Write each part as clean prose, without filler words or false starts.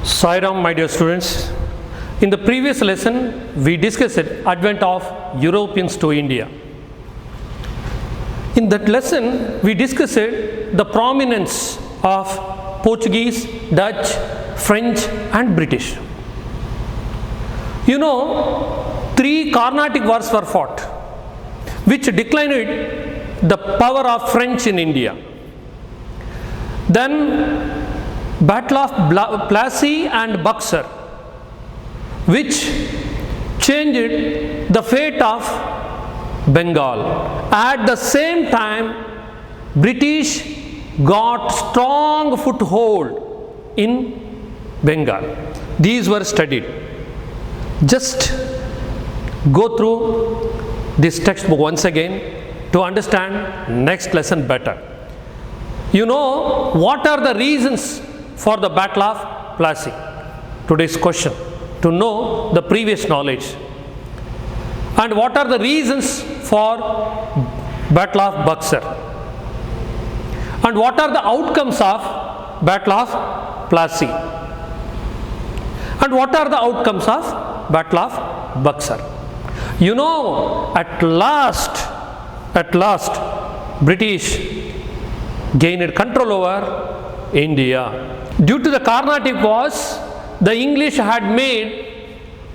Sairam, my dear students. In the previous lesson, we discussed advent of Europeans to India. In that lesson, we discussed the prominence of Portuguese, Dutch, French and British. You know, 3 Carnatic wars were fought, which declined the power of French in India. Then Battle of Plassey and Buxar, which changed the fate of Bengal. At the same time, British got strong foothold in Bengal. These were studied. Just go through this textbook once again to understand next lesson better. You know, what are the reasons for the Battle of Plassey? Today's question, to know the previous knowledge. And what are the reasons for Battle of Buxar? And what are the outcomes of Battle of Plassey? And what are the outcomes of Battle of Buxar? You know, at last, British gained control over India. Due to the Carnatic Wars, the English had made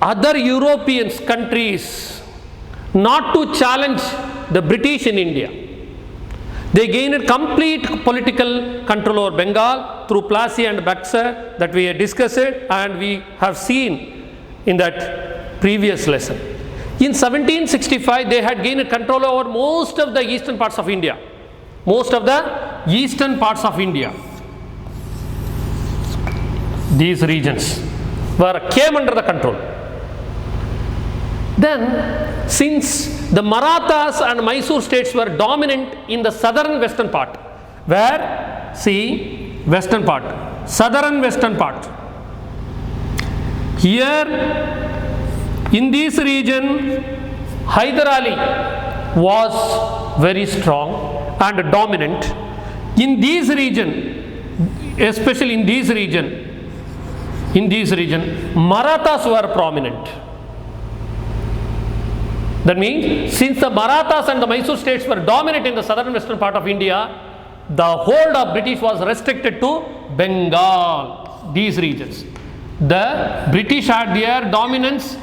other European countries not to challenge the British in India. They gained complete political control over Bengal through Plassey and Buxar that we had discussed and we have seen in that previous lesson. In 1765, they had gained control over most of the eastern parts of India. These regions came under the control. Then, since the Marathas and Mysore states were dominant in the southern western part, western part, southern western part. Here, in this region, Hyder Ali was very strong and dominant. In this region, especially in this region, Marathas were prominent. That means, since the Marathas and the Mysore states were dominant in the southern western part of India, the hold of British was restricted to Bengal, these regions. The British had their dominance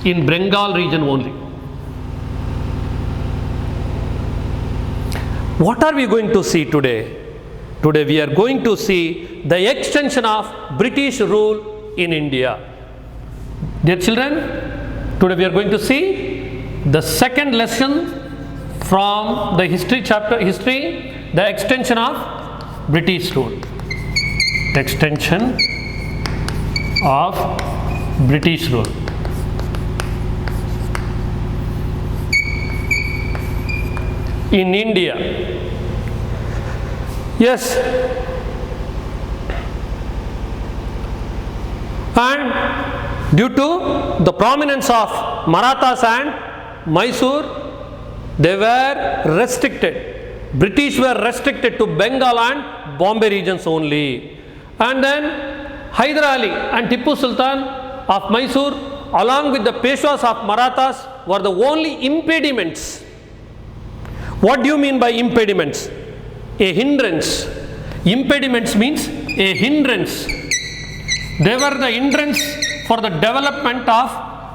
in Bengal region only. What are we going to see today? Today we are going to see the extension of British rule in India. Dear children, today we are going to see the second lesson from the history chapter, the extension of British rule. Extension of British rule. In India. Yes. And due to the prominence of Marathas and Mysore, they were restricted. British were restricted to Bengal and Bombay regions only. And then Hyder Ali and Tipu Sultan of Mysore, along with the Peshwas of Marathas, were the only impediments. What do you mean by impediments? A hindrance. Impediments means a hindrance. They were the hindrance for the development of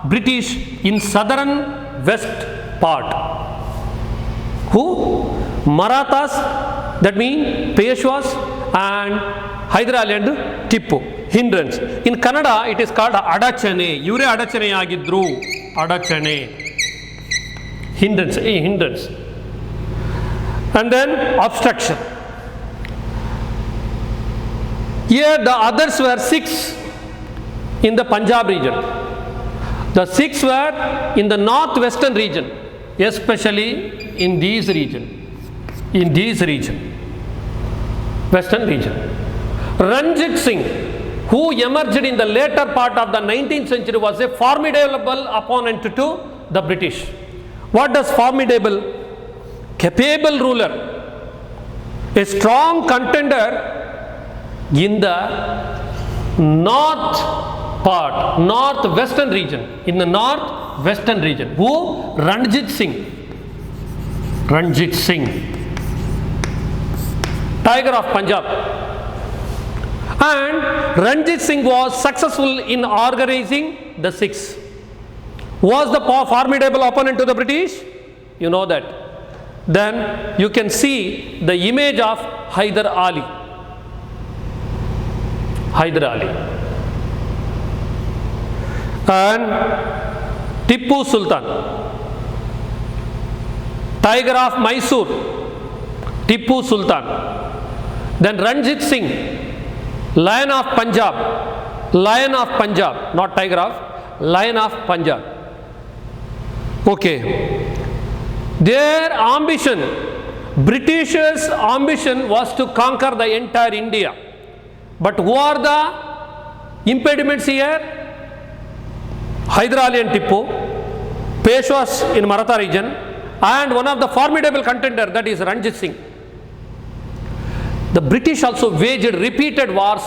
British in southern west part. Who? Marathas, that means Peshwas and Hyder Ali and Tipu. Hindrance. In Kannada, it is called Adachane. Yure Adachane agidru. Adachane. Hindrance. A hindrance. And then obstruction. Here the others were 6 in the Punjab region. The 6 were in the northwestern region, especially in this region. Western region. Ranjit Singh, who emerged in the later part of the 19th century, was a formidable opponent to the British. What does formidable? Capable ruler, a strong contender in the north part, northwestern region. In the northwestern region. Who? Ranjit Singh. Ranjit Singh. Tiger of Punjab. And Ranjit Singh was successful in organizing the Sikhs. Was the formidable opponent to the British? You know that. Then you can see the image of Hyder Ali. Hyder Ali. And Tippu Sultan. Tiger of Mysore. Tippu Sultan. Then Ranjit Singh. Lion of Punjab. Lion of Punjab. Not Tiger of. Lion of Punjab. Okay. Their ambition, Britishers' ambition was to conquer the entire India. But who are the impediments here? Hyder Ali and Tippu, Peshwas in Maratha region, and one of the formidable contender, that is Ranjit Singh. The British also waged repeated wars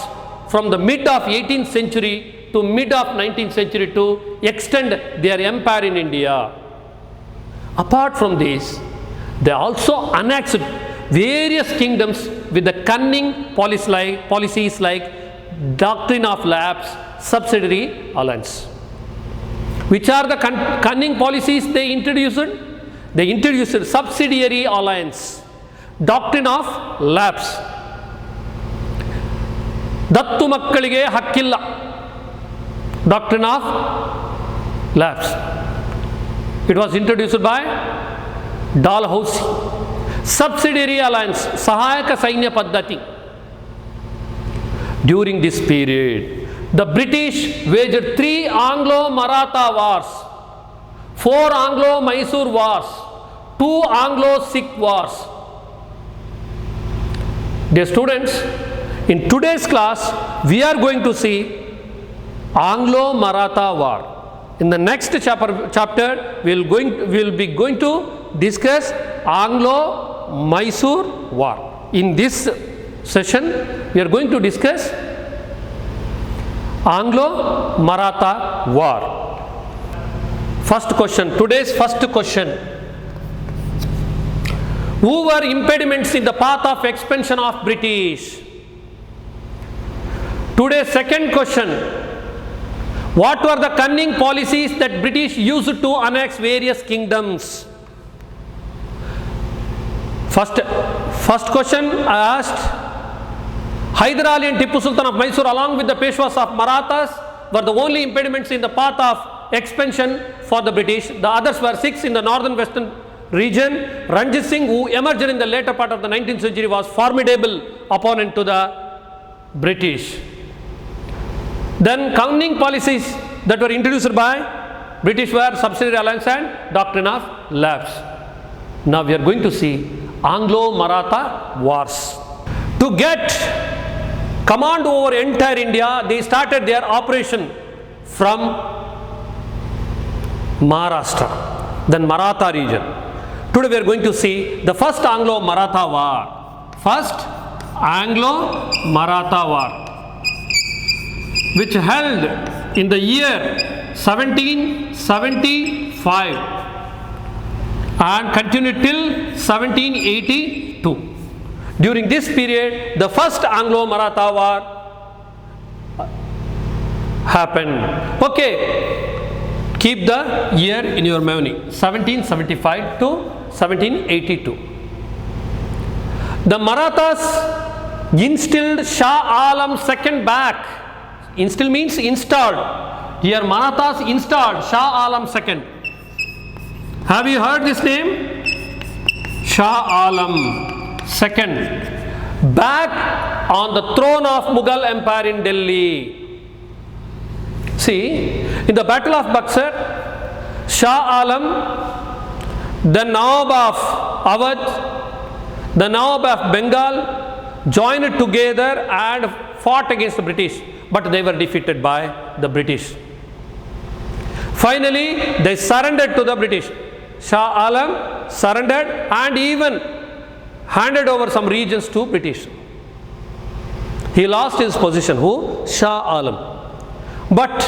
from the mid of 18th century to mid of 19th century to extend their empire in India. Apart from this, they also annexed various kingdoms with the cunning policies like doctrine of lapse, subsidiary alliance. Which are the cunning policies they introduced? They introduced subsidiary alliance, doctrine of lapse. Dattu makkalige hakkilla, doctrine of lapse. It was introduced by Dalhousie. Subsidiary alliance, Sahayaka Sainya Paddhati. During this period, the British waged 3 Anglo-Maratha wars, 4 Anglo-Mysore wars, 2 Anglo-Sikh wars. Dear students, in today's class, we are going to see Anglo-Maratha war. In the next chapter, we will be going to discuss Anglo-Mysore war. In this session, we are going to discuss Anglo-Maratha war. First question, today's first question. Who were impediments in the path of expansion of British? Today's second question. What were the cunning policies that British used to annex various kingdoms? First question I asked, Hyder Ali and Tippu Sultan of Mysore along with the Peshwas of Marathas were the only impediments in the path of expansion for the British. The others were Sikhs in the northern western region. Ranjit Singh, who emerged in the later part of the 19th century, was formidable opponent to the British. Then cunning policies that were introduced by British were subsidiary alliance and doctrine of lapse. Now we are going to see Anglo-Maratha wars. To get command over entire India, they started their operation from Maharashtra, then Maratha region. Today we are going to see the first Anglo-Maratha war. First Anglo-Maratha war, which held in the year 1775 and continued till 1782. During this period, the first Anglo-Maratha war happened. Okay, keep the year in your memory, 1775 to 1782. The Marathas instilled Shah Alam II back. Instill means installed. Here Marathas installed Shah Alam II. Have you heard this name? Shah Alam II, back on the throne of Mughal Empire in Delhi. See, in the Battle of Buxar, Shah Alam, the Nawab of Awadh, the Nawab of Bengal joined together and fought against the British, but they were defeated by the British. Finally, they surrendered to the British. Shah Alam surrendered and even handed over some regions to British. He lost his position. Who? Shah Alam. But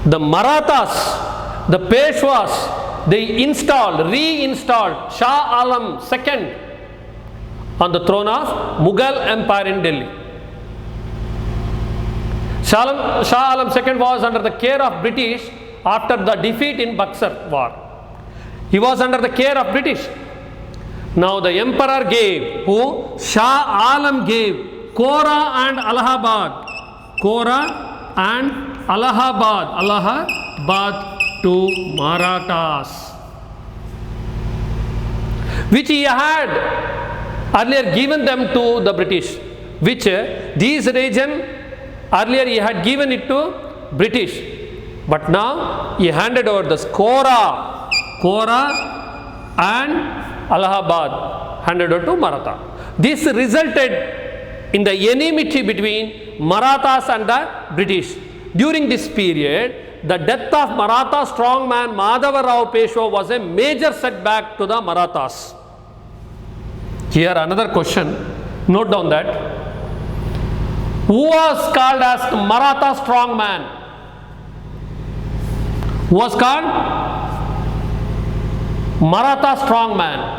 the Marathas, the Peshwas, they reinstalled Shah Alam II on the throne of Mughal Empire in Delhi. Shah Alam II was under the care of British after the defeat in Buxar war. He was under the care of British. Now the emperor gave, who? Shah Alam gave Kora and Allahabad. Kora and Allahabad to Marathas, which he had earlier given them to the British, which these region earlier he had given it to British, but now he handed over the Kora and Allahabad, handed over to Maratha. This resulted in the enmity between Marathas and the British. During this period, the death of Maratha strongman Madhava Rao Peshwa was a major setback to the Marathas. Here another question, note down that. Who was called as Maratha strongman? Who was called Maratha strongman?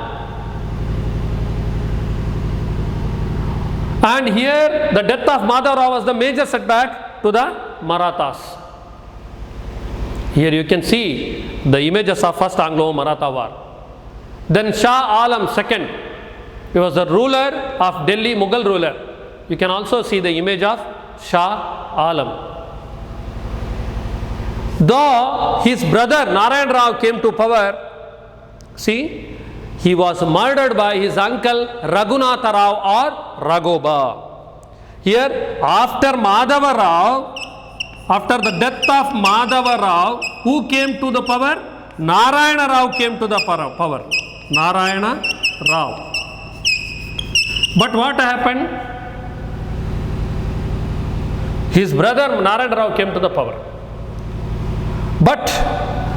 And here the death of Madhava Rao was the major setback to the Marathas. Here you can see the images of first Anglo-Maratha war. Then Shah Alam II, he was the ruler of Delhi, Mughal ruler. You can also see the image of Shah Alam. Though his brother Narayan Rao came to power, see, he was murdered by his uncle Raghunatha Rao or Raghoba. Here, after Madhava Rao, after the death of Madhava Rao, who came to the power? Narayana Rao came to the power. Narayana Rao. But what happened? His brother Narayana Rao came to the power. But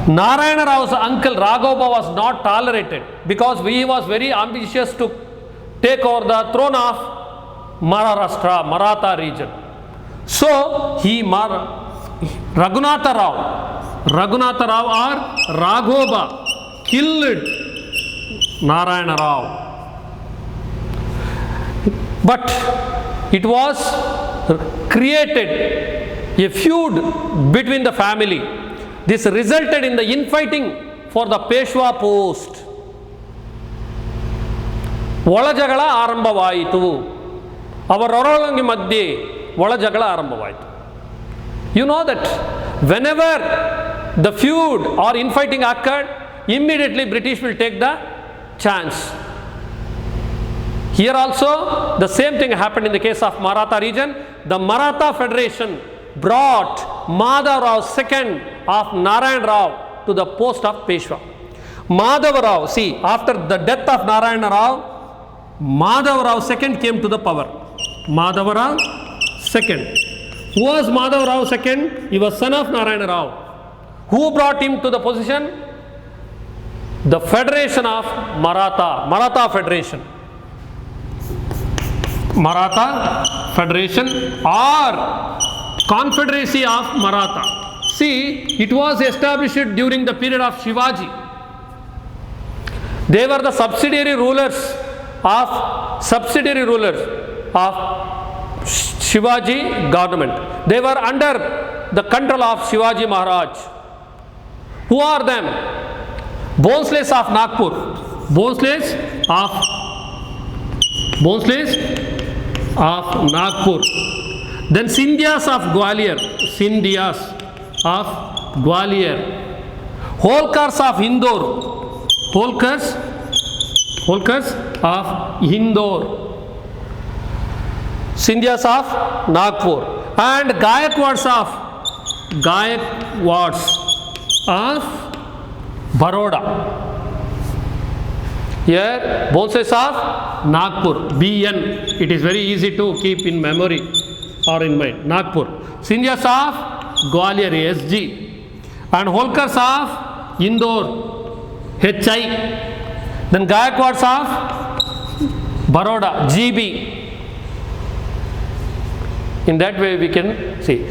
Narayana Rao's uncle Raghoba was not tolerated because he was very ambitious to take over the throne of Maharashtra, Maratha region. So Raghunatha Rao or Raghoba killed Narayana Rao. But it was created a feud between the family. This resulted in the infighting for the Peshwa post. ಒಳಜಗಳ ಆರಂಭವಾಯಿತು. ಅವರೊಳಗೆ ಮಧ್ಯೆ ಒಳಜಗಳ ಆರಂಭವಾಯಿತು. You know that whenever the feud or infighting occurred, immediately British will take the chance. Here also the same thing happened in the case of Maratha region. The Maratha Federation brought Madhava Rao II of Narayan Rao to the post of Peshwa. Madhava Rao, see, after the death of Narayana Rao, Madhava Rao II came to the power. Madhava Rao II. Who was Madhava Rao II? He was son of Narayana Rao. Who brought him to the position? The Federation of Maratha Federation. Maratha Federation or Confederacy of Maratha. See, it was established during the period of Shivaji. They were the subsidiary rulers of Shivaji government. They were under the control of Shivaji Maharaj. Who are them? Bhonsles of Nagpur. Bhonsles of Nagpur. Then Scindias of Gwalior. Holkars of Indore. Holkars of Indore. Scindias of Nagpur. And Gaikwads of Baroda. Here, Bhonsles of Nagpur, BN. It is very easy to keep in memory or in mind. Nagpur. Scindias of Gwalior, SG. And Holkars of Indore, HI. Then Gaikwads of Baroda, GB. In that way we can see.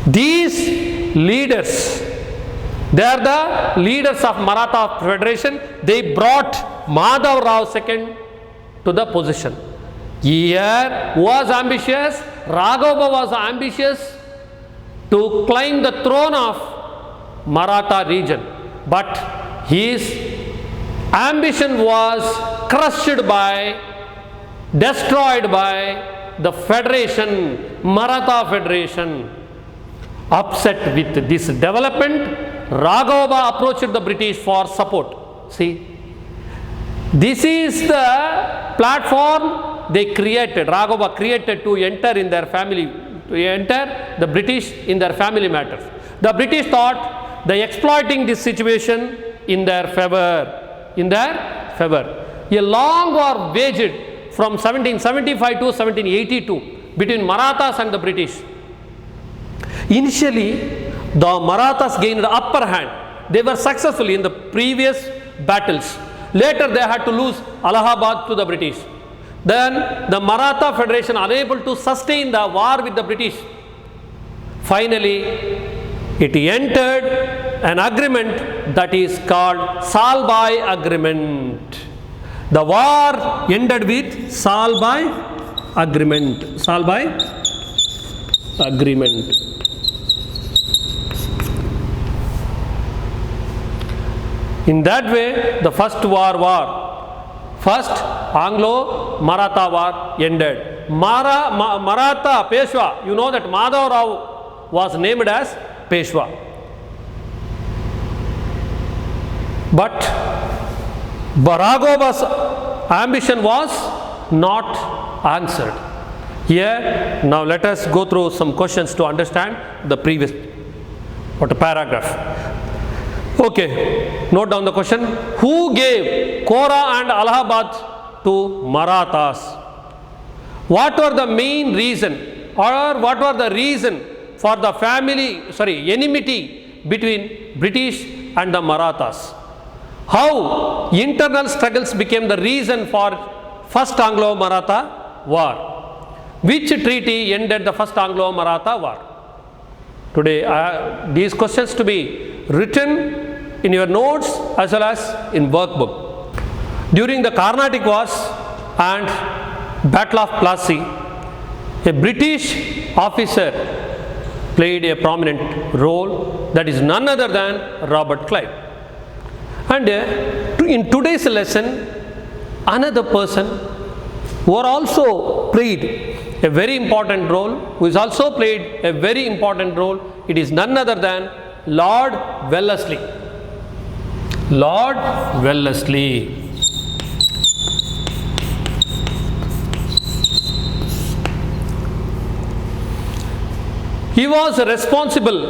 These leaders, they are the leaders of Maratha Federation. They brought Madhav Rao II to the position. Here was ambitious, Raghava was ambitious to climb the throne of Maratha region, but his ambition was crushed by, destroyed by the federation, Maratha Federation. Upset with this development, Raghava approached the British for support. See, this is the platform they created, Raghava created to enter in their family, to enter the British in their family matters. The British thought they exploiting this situation in their favor, A long war waged from 1775 to 1782 between Marathas and the British. Initially, the Marathas gained the upper hand. They were successful in the previous battles. Later, they had to lose Allahabad to the British. Then, the Maratha Federation unable to sustain the war with the British. Finally, it entered an agreement that is called Salbai Agreement. The war ended with Salbai Agreement. Salbai Agreement. In that way, the first first Anglo-Maratha war ended. Maratha Peshwa, you know that Madhav Rao was named as Peshwa. But Raghava's ambition was not answered. Here, now let us go through some questions to understand the previous paragraph. Okay, note down the question. Who gave Kora and Allahabad to Marathas? What were the main reason, or what were the reason for the enmity between British and the Marathas? How internal struggles became the reason for first Anglo-Maratha war? Which treaty ended the first Anglo-Maratha war? Today, these questions to be written in your notes as well as in workbook. During the Carnatic Wars and Battle of Plassey, a British officer played a prominent role, that is none other than Robert Clive. And in today's lesson, another person who also played a very important role, it is none other than Lord Wellesley. Lord Wellesley. He was responsible,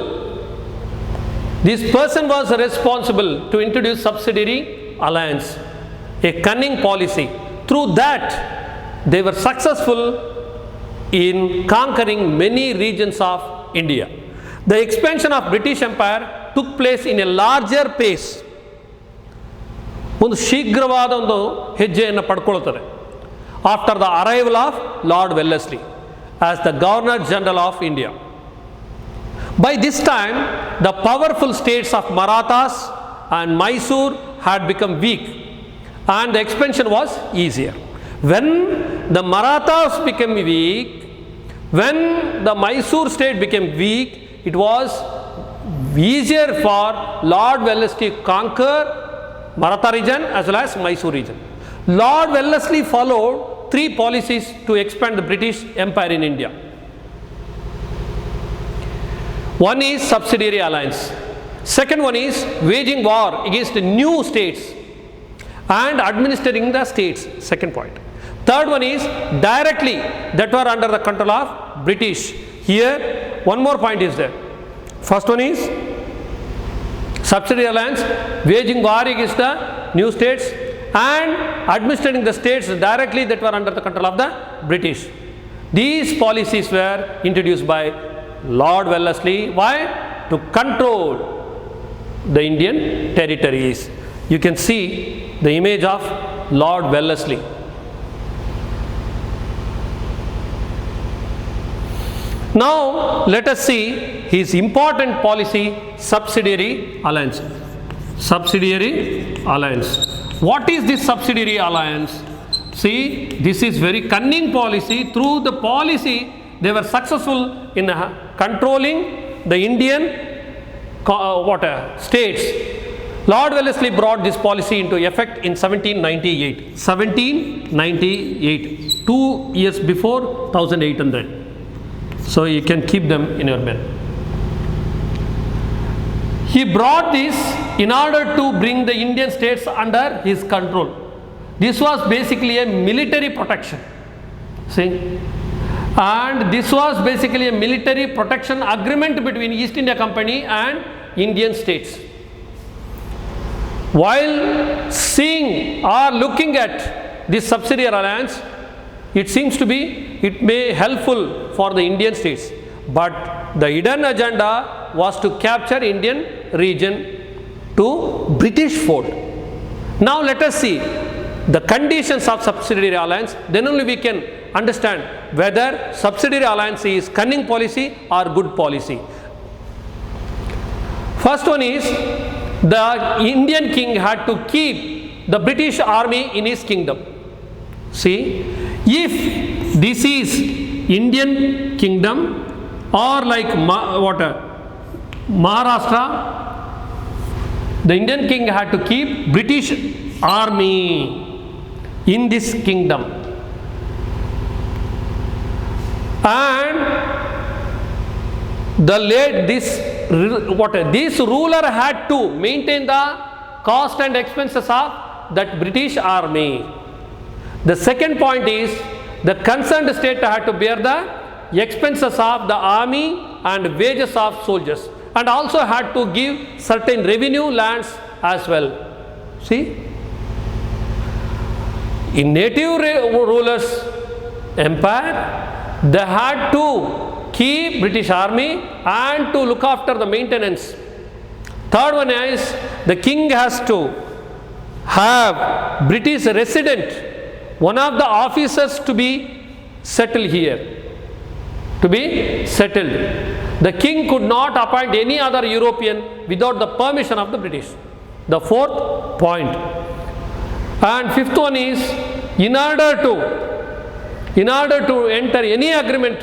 this person was responsible to introduce subsidiary alliance, a cunning policy. Through that, they were successful in conquering many regions of India. The expansion of British Empire took place in a larger pace. ಒಂದು ಶೀಘ್ರವಾದ ಒಂದು ಹೆಜ್ಜೆಯನ್ನು ಪಡ್ಕೊಳ್ತಾರೆ after the arrival of Lord Wellesley as the Governor General of India. By this time, the powerful states of Marathas and Mysore had become weak and the expansion was easier. When the Marathas became weak, when the Mysore state became weak, it was easier for Lord Wellesley to conquer Maratha region as well as Mysore region. Lord Wellesley followed three policies to expand the British Empire in India. One is subsidiary alliance. Second one is waging war against new states and administering the states. Second point. Third one is directly that were under the control of British. Here, one more point is there. First one is subsidiary alliance, waging war against the new states and administering the states directly that were under the control of the British. These policies were introduced by Lord Wellesley. Why? To control the Indian territories. You can see the image of Lord Wellesley. Now let us see his important policy, subsidiary alliance. Subsidiary alliance. What is this subsidiary alliance? See, this is very cunning policy. Through the policy, they were successful in controlling the Indian states. Lord Wellesley brought this policy into effect in 1798. 1798, 2 years before 1800. So you can keep them in your mind. He brought this in order to bring the Indian states under his control. This was basically a military protection. See? And this was basically a military protection agreement between East India Company and Indian states. While seeing or looking at this subsidiary alliance, it seems to be, it may helpful for the Indian states. But the hidden agenda was to capture Indian region to British fold. Now let us see the conditions of subsidiary alliance, then only we can understand whether subsidiary alliance is cunning policy or good policy. First one is, the Indian king had to keep the British army in his kingdom. See, if this is Indian kingdom or like Maharashtra, the Indian king had to keep British army in this kingdom. And this ruler had to maintain the cost and expenses of that British army. The second point is, the concerned state had to bear the expenses of the army and wages of soldiers, and also had to give certain revenue lands as well. See, in native rulers empire, they had to keep British army and to look after the maintenance. Third one is, the king has to have British resident, one of the officers to be settled here, to be settled. The king could not appoint any other European without the permission of the British. The fourth point. And fifth one is, in order to enter any agreement,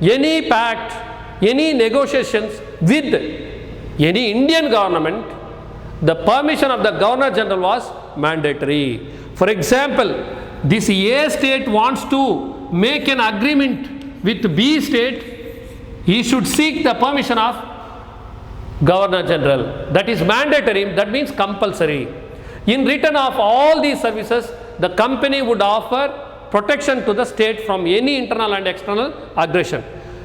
any pact, any negotiations with any Indian government, the permission of the Governor General was mandatory. For example, this A state wants to make an agreement with B state, he should seek the permission of Governor General. That is mandatory, that means compulsory. In return of all these services, the company would offer protection to the state from any internal and external aggression.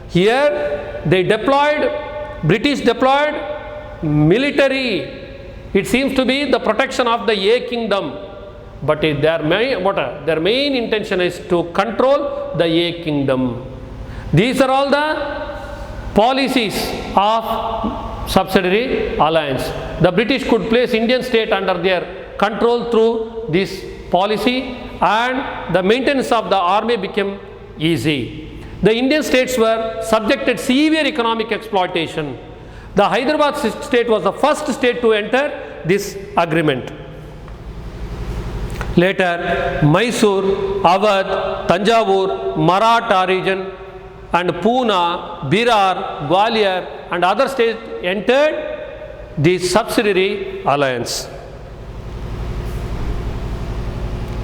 Here they British deployed military. It seems to be the protection of the A kingdom, but their main intention is to control the A kingdom. These are all the policies of subsidiary alliance. The British could place Indian state under their control through this policy, and the maintenance of the army became easy. The Indian states were subjected severe economic exploitation. The Hyderabad state was the first state to enter this agreement. Later, Mysore, Awadh, Tanjavur, Maratha region and Pune, Berar, Gwalior and other states entered the subsidiary alliance.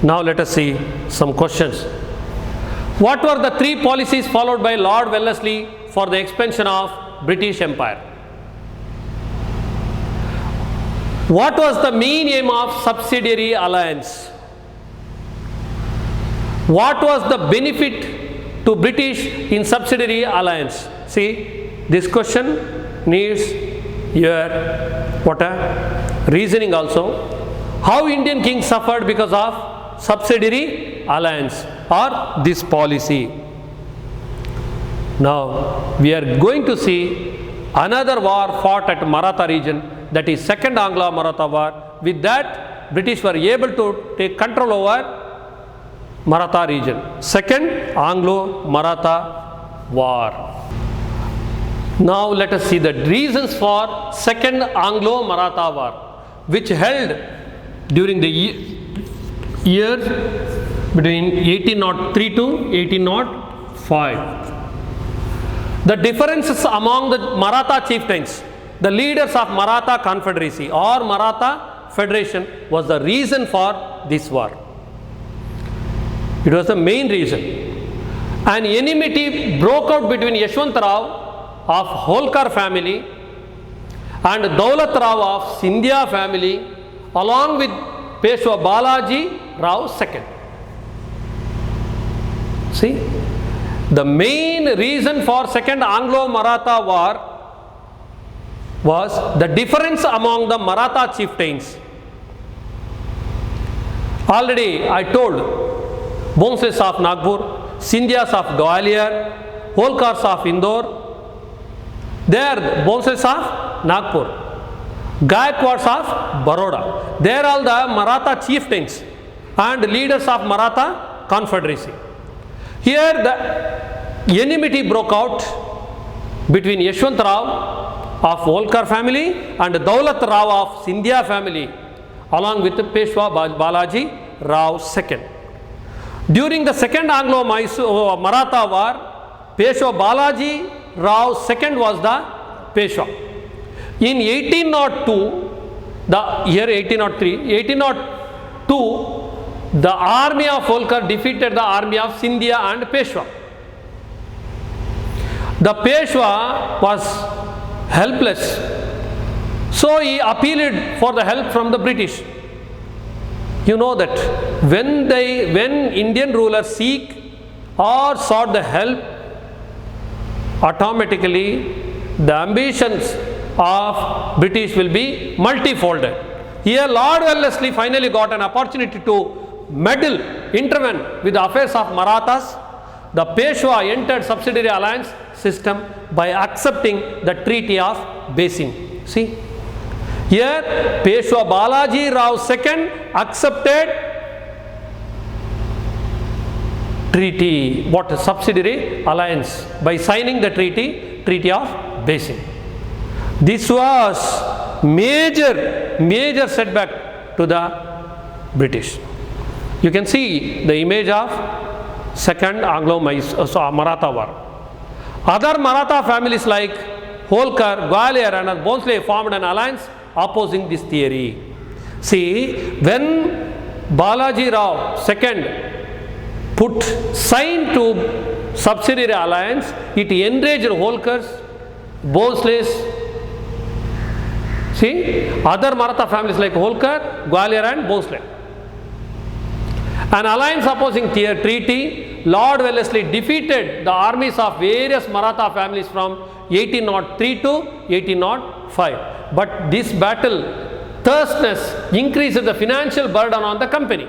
Now let us see some questions. What were the three policies followed by Lord Wellesley for the expansion of British Empire? What was the main aim of subsidiary alliance? What was the benefit to British in subsidiary alliance? See, this question needs your reasoning also. How Indian kings suffered because of subsidiary alliance or this policy. Now we are going to see another war fought at Maratha region, that is Second Anglo-Maratha War. With that, British were able to take control over Maratha region. Second Anglo-Maratha War. Now let us see the reasons for Second Anglo-Maratha War, which held during the years between 1803 to 1805. The differences among the Maratha chieftains, the leaders of Maratha Confederacy or Maratha Federation, was the reason for this war. It was the main reason. An enmity broke out between Yashwantrao of Holkar family and Daulat Rao of Scindia family, along with Peshwa Balaji Rao II. See, the main reason for Second Anglo-Maratha War was the difference among the Maratha chieftains. Already I told, Bhonsles of Nagpur, Scindias of Gwalior, Holkars of Indore, they are Bhonsles of Nagpur, Gaikwads of Baroda. They are all the Maratha chieftains and leaders of Maratha Confederacy. Here the enmity broke out between Yashwantrao of Holkar family and Daulat Rao of Scindia family, along with Peshwa Balaji Rao II. During the Second Anglo-Maratha War, Peshwa Balaji Rao II was the Peshwa. In 1802, the year 1802, the army of Holkar defeated the army of Scindia and Peshwa. The Peshwa was helpless, so he appealed for the help from the British. You know that when Indian rulers seek or sought the help, automatically the ambitions of British will be multifolded. Here Lord Wellesley finally got an opportunity to meddle, intervene with the affairs of Marathas. The Peshwa entered subsidiary alliance system by accepting the Treaty of Basing. See, here Peshwa Balaji Rao II accepted treaty, subsidiary alliance, by signing the Treaty of Basing. This was major setback to the British. You can see the image of Second Anglo-Maratha War. Other Maratha families like Holkar, Gwalior and Bhonsle formed an alliance opposing this theory. See, when Balaji Rao II put sign to subsidiary alliance, it enraged Holkars, Bhonsles. See, other Maratha families like Holkar, Gwalior and Bhonsle. An alliance opposing treaty, Lord Wellesley defeated the armies of various Maratha families from 1803 to 1805. But this battle thirstness increased the financial burden on the company.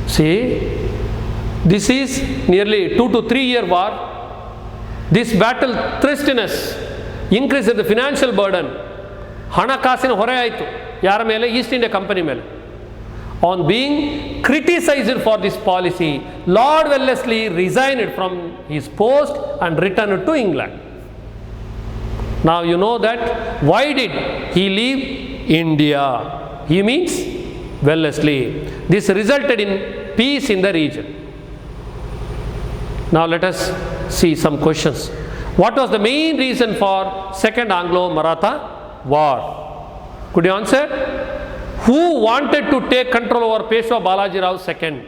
See, this is nearly 2 to 3 year war. This battle thirstiness increased the financial burden. Hanakasina hore aitu yara mele, East India Company mele. On being criticized for this policy, Lord Wellesley resigned from his post and returned to England. Now you know that why did he leave India? He means Wellesley. This resulted in peace in the region. Now let us see some questions. What was the main reason for Second Anglo-Maratha War? Could you answer? Who wanted to take control over Peshwa Balaji Rao II?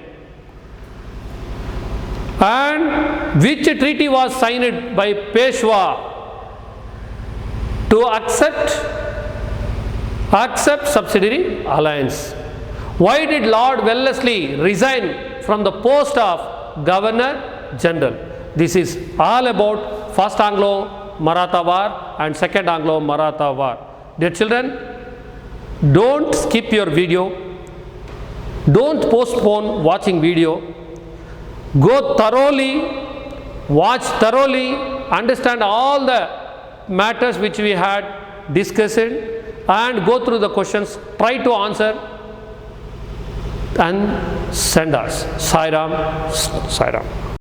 And which treaty was signed by Peshwa to accept subsidiary alliance? Why did Lord Wellesley resign from the post of Governor General? This is all about First Anglo-Maratha War and Second Anglo-Maratha War. Dear children, don't skip your video. Don't postpone watching video. Go thoroughly, watch thoroughly, understand all the matters which we had discussed and go through the questions. Try to answer and send us. Sai Ram, Sai Ram.